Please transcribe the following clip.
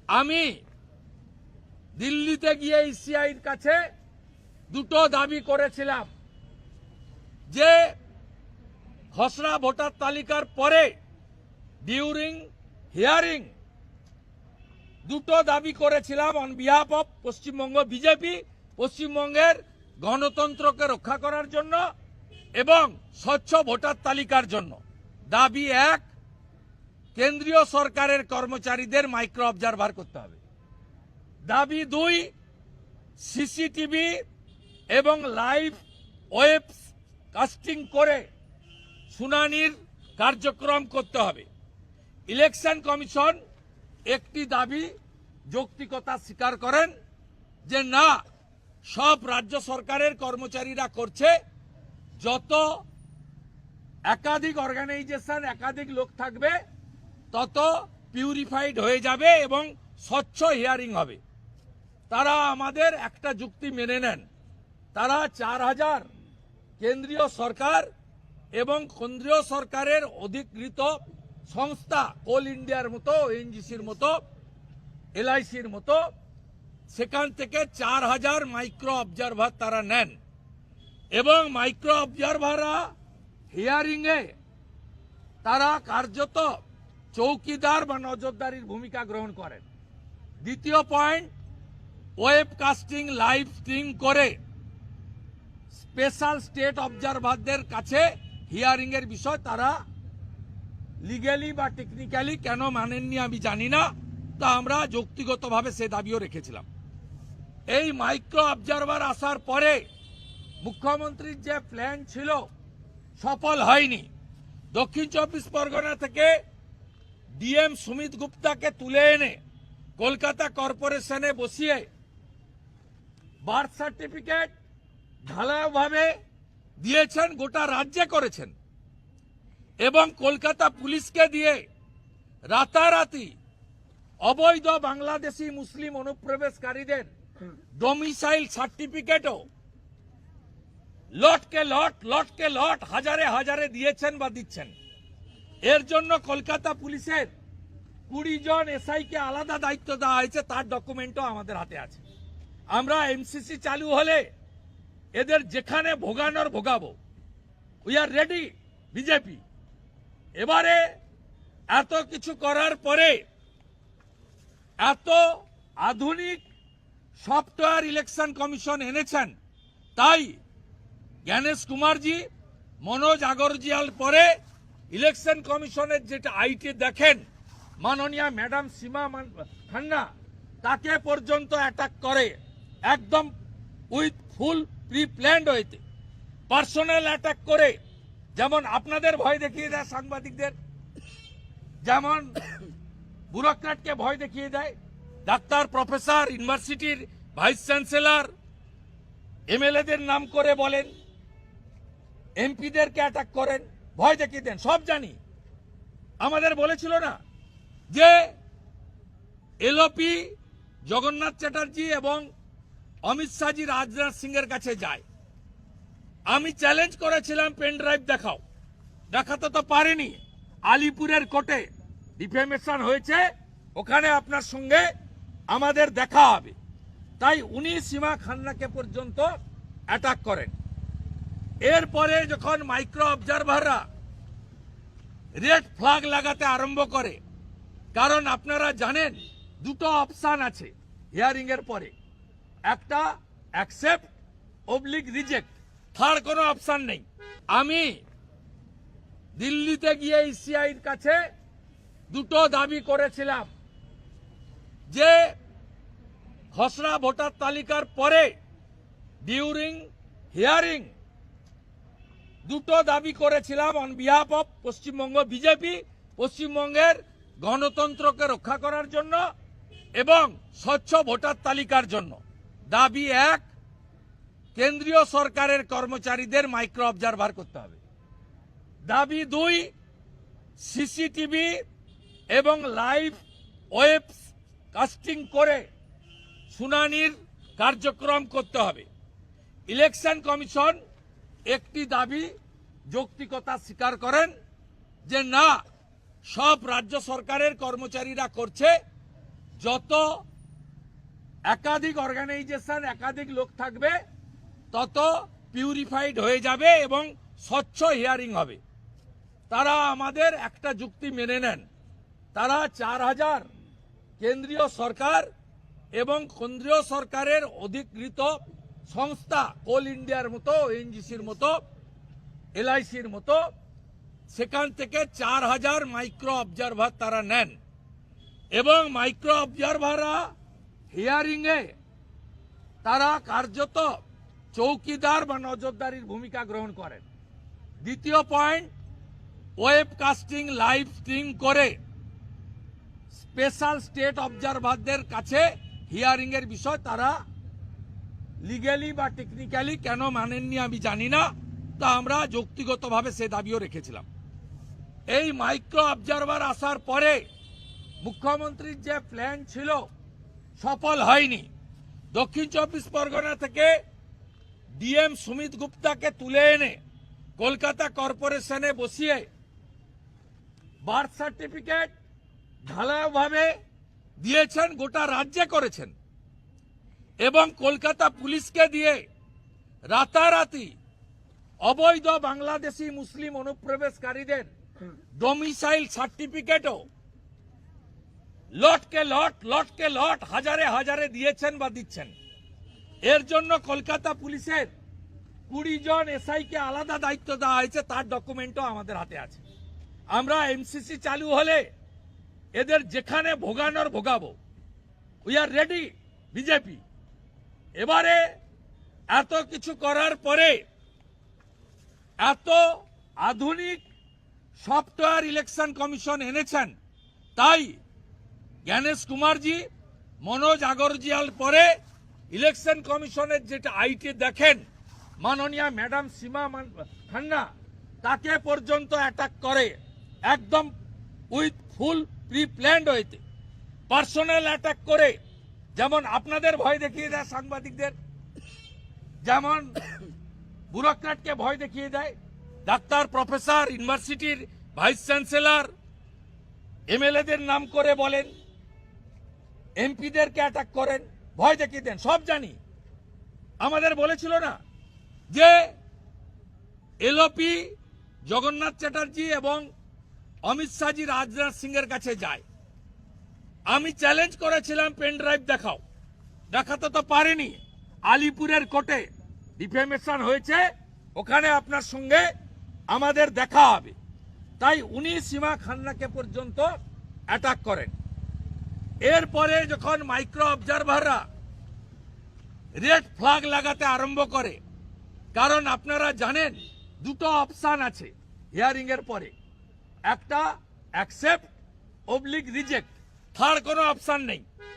আমি দিল্লিতে গিয়ে ইসিআইর কাছে দুটো দাবি করেছিলাম যে খসড়া ভোটার তালিকার পরে ডিউরিং হিয়ারিং দুটো দাবি করেছিলাম on behalf of Paschimbanga BJP, পশ্চিমবঙ্গের গণতন্ত্রকে রক্ষা করার জন্য এবং স্বচ্ছ ভোটার তালিকার জন্য। দাবি এক, কেন্দ্রীয় সরকারের কর্মচারীদের মাইক্রো অবজারভার করতে হবে। দাবি দুই, সিসিটিভি এবং লাইভ ওয়েব কাস্টিং করে শুনানির কার্যক্রম করতে হবে। ইলেকশন কমিশন একটি দাবি যৌক্তিকতা স্বীকার করেন যে না, সব রাজ্য সরকারের কর্মচারীরা করছে, যত একাধিক অর্গানাইজেশন একাধিক লোক থাকবে তত পিউরিফাইড হয়ে যাবে এবং স্বচ্ছ হিয়ারিং হবে। তারা আমাদের একটা যুক্তি মেনে নেন। তারা 4000 কেন্দ্রীয় সরকার এবং কেন্দ্রীয় সরকারের অধিকৃত সংস্থা, কোল ইন্ডিয়ার মতো, ওএনজিসির মতো, এলআইসির মতো, সেখান থেকে 4000 মাইক্রো অবজারভার তারা নেন এবং মাইক্রো অবজারভাররা হিয়ারিংয়ে তারা কার্যত চৌকিদার বা নজরদারির ভূমিকা গ্রহণ করেন। দ্বিতীয় point, web casting live stream করে স্পেশাল স্টেট অবজারভারদের কাছে হিয়ারিং এর বিষয় তারা লিগ্যালি বা টেকনিক্যালি কেন মানেননি আমি জানি না, তা আমরা যৌক্তিগতভাবে সে দাবিও রেখেছিলাম। এই মাইক্রো অবজারভার আসার পরে মুখ্যমন্ত্রীর যে প্ল্যান ছিল সফল হয়নি। দক্ষিণ চব্বিশ পরগনা থেকে ডিএম সুমিত গুপ্তাকে তুলে এনে কলকাতা কর্পোরেশনে বসিয়ে বার্থ সার্টিফিকেট ঢালাওভাবে দিয়েছেন, গোটা রাজ্যে করেছেন এবং কলকাতা পুলিশকে দিয়ে রাতারাতি অবৈধ বাংলাদেশি মুসলিম অনুপ্রবেশকারীদের ডোমিসাইল সার্টিফিকেটও লটকে লট হাজারে হাজারে দিয়েছেন বা দিচ্ছেন। এর জন্য কলকাতা পুলিশের 20 জন এসআইকে আলাদা দায়িত্ব দেওয়া হয়েছে, তার ডকুমেন্টও আমাদের হাতে আছে। আমরা এমসিসি চালু হলে এদের যেখানে ভোগানোর ভোগাবো। We are ready BJP. এবারে এত কিছু করার পরে এত আধুনিক সফটওয়্যার ইলেকশন কমিশন এনেছেন, তাই জ্ঞানেশ কুমারজি, মনোজ আগরজিয়াল পরে ইলেকশন কমিশনের যেটা আইটি দেখেন মাননীয় ম্যাডাম সীমা খান্না, তাকে পর্যন্ত অ্যাটাক করে একদম উইথ ফুল প্রি প্ল্যান্ড হইতে পার্সোনাল অ্যাটাক করে, যেমন আপনাদের ভয় দেখিয়ে দেয় সাংবাদিকদের, যেমন ব্যুরোক্র্যাটকে ভয় দেখিয়ে দেয়, ডাক্তার, প্রফেসর, ইউনিভার্সিটির ভাইস চ্যান্সেলর, এমএলএদের নাম করে বলেন, এমপিদেরকে অ্যাটাক করেন, ভয় দেখিয়ে দেন। সব জানি। আমাদের বলেছিল না যে এলওপি জগন্নাথ চ্যাটার্জি এবং অমিত শাহজি রাজনাথ সিং এর কাছে যায়। আমি চ্যালেঞ্জ করেছিলাম পেন ড্রাইভ দেখাও, দেখাতে তো পারেনি। আলিপুরের কোর্টে ডিফেমেশন হয়েছে, ওখানে আপনার সঙ্গে আমাদের দেখা হবে। তাই উনি সীমা খান্নাকে পর্যন্ত অ্যাটাক করেন। এরপরে যখন মাইক্রো অবজারভাররা রেড ফ্ল্যাগ লাগাতে আরম্ভ করে, কারণ আপনারা জানেন দুটো অপশন আছে হিয়ারিং এর পরে, একটা অ্যাকসেপ্ট অবলিক রিজেক্ট, থার্ড কোনো অপশন নেই। আমি দিল্লিতে গিয়ে ইসিআইর কাছে দুটো দাবি করেছিলাম যে খসড়া ভোটার তালিকার পরে ডিউরিং হিয়ারিং দুটো দাবি করেছিলাম on behalf of Paschimbanga BJP, পশ্চিমবঙ্গের গণতন্ত্রকে রক্ষা করার জন্য এবং স্বচ্ছ ভোটার তালিকার জন্য। দাবি এক, কেন্দ্রীয় সরকারের কর্মচারীদের মাইক্রো অবজারভার করতে হবে। দাবি দুই, সিসিটিভি এবং লাইভ ওয়েব কাস্টিং করে শুনানির কার্যক্রম করতে হবে। ইলেকশন কমিশন একটি দাবি যৌক্তিকতা স্বীকার করেন যে না, সব রাজ্য সরকারের কর্মচারীরা করছে, যত একাধিক অর্গানাইজেশন একাধিক লোক থাকবে তত পিউরিফাইড হয়ে যাবে এবং স্বচ্ছ হিয়ারিং হবে। তারা আমাদের একটা যুক্তি মেনে নেন, তারা 4000 কেন্দ্রীয় সরকার এবং কেন্দ্রীয় সরকারের অধিকৃত সংস্থা কোল ইন্ডিয়ার মতো, ওএনজিসির মতো, এলআইসির মতো, সেখান থেকে 4000 মাইক্রো অবজারভার তারা নেন এবং মাইক্রো অবজারভাররা হিয়ারিং এ তারা কার্যত চৌকিদার বা নজরদারির ভূমিকা গ্রহণ করেন। দ্বিতীয় পয়েন্ট, ওয়েবকাস্টিং লাইভ স্ট্রিম করে স্পেশাল স্টেট অবজারভারদের কাছে হিয়ারিং এর বিষয় তারা লিগ্যালি বা টেকনিক্যালি কেন মানেননি আমি জানি না, তা আমরা যৌক্তিগতভাবে সে দাবিও রেখেছিলাম। এই মাইক্রো অবজারভার আসার পরে মুখ্যমন্ত্রীর যে প্ল্যান ছিল সফল হয়নি। দক্ষিণ 24 পরগনা থেকে ডিএম সুমিত গুপ্তাকে তুলে এনে কলকাতা কর্পোরেশনে বসিয়ে বার্থ সার্টিফিকেট ঢালাওভাবে দিয়েছেন, গোটা রাজ্যে করেছেন এবং কলকাতা পুলিশকে দিয়ে রাতারাতি অবৈধ বাংলাদেশি মুসলিম অনুপ্রবেশকারীদের ডোমিসাইল সার্টিফিকেটও লটকে লট হাজারে হাজারে দিয়েছেন বা দিচ্ছেন। এর জন্য কলকাতা পুলিশের 20 জন এসআইকে আলাদা দায়িত্ব দেওয়া হয়েছে, তার ডকুমেন্টও আমাদের হাতে আছে। আমরা এমসিসি চালু হলে এদের যেখানে ভোগানোর ভোগাবো। We are ready BJP. এবারে এত কিছু করার পরে এত আধুনিক সফটওয়্যার ইলেকশন কমিশন এনেছেন, তাই জ্ঞানেশ কুমারজি, মনোজ আগরজিয়াল পরে ইলেকশন কমিশনের যেটা আইটি দেখেন মাননীয় ম্যাডাম সীমা খান্না, তাকে পর্যন্ত অ্যাটাক করে একদম উইথ ফুল প্রি প্ল্যান্ড হইতে পার্সোনাল অ্যাটাক করে, যেমন আপনাদের ভয় দেখিয়ে দেয় সাংবাদিকদের, যেমন ব্যুরোক্র্যাটকে ভয় দেখিয়ে দেয়, ডাক্তার প্রফেসর ইউনিভার্সিটির ভাইস চ্যান্সেলর এমএলএদের নাম করে বলেন, এমপিদেরকে অ্যাটাক করেন, ভয় দেখিয়ে দেন। সব জানি। আমাদের বলেছিল না যে এলওপি জগন্নাথ চ্যাটার্জি এবং অমিত শাহজি রাজনাথ সিং এর কাছে যায়। আমি চ্যালেঞ্জ করেছিলাম পেন ড্রাইভ দেখাও, দেখাতে তো পারেনি। আলিপুরের কোর্টে ডিফেমেশন হয়েছে, ওখানে আপনার সঙ্গে আমাদের দেখা হবে। তাই উনি সীমা খান্নাকে পর্যন্ত অ্যাটাক করেন। এরপরে যখন মাইক্রো অবজারভাররা রেড ফ্ল্যাগ লাগাতে আরম্ভ করে, কারণ আপনারা জানেন দুটো অপশন আছে হিয়ারিং এর পরে, একটা অ্যাকসেপ্ট অবলিক রিজেক্ট, থার্ড কোনো অপশন নেই।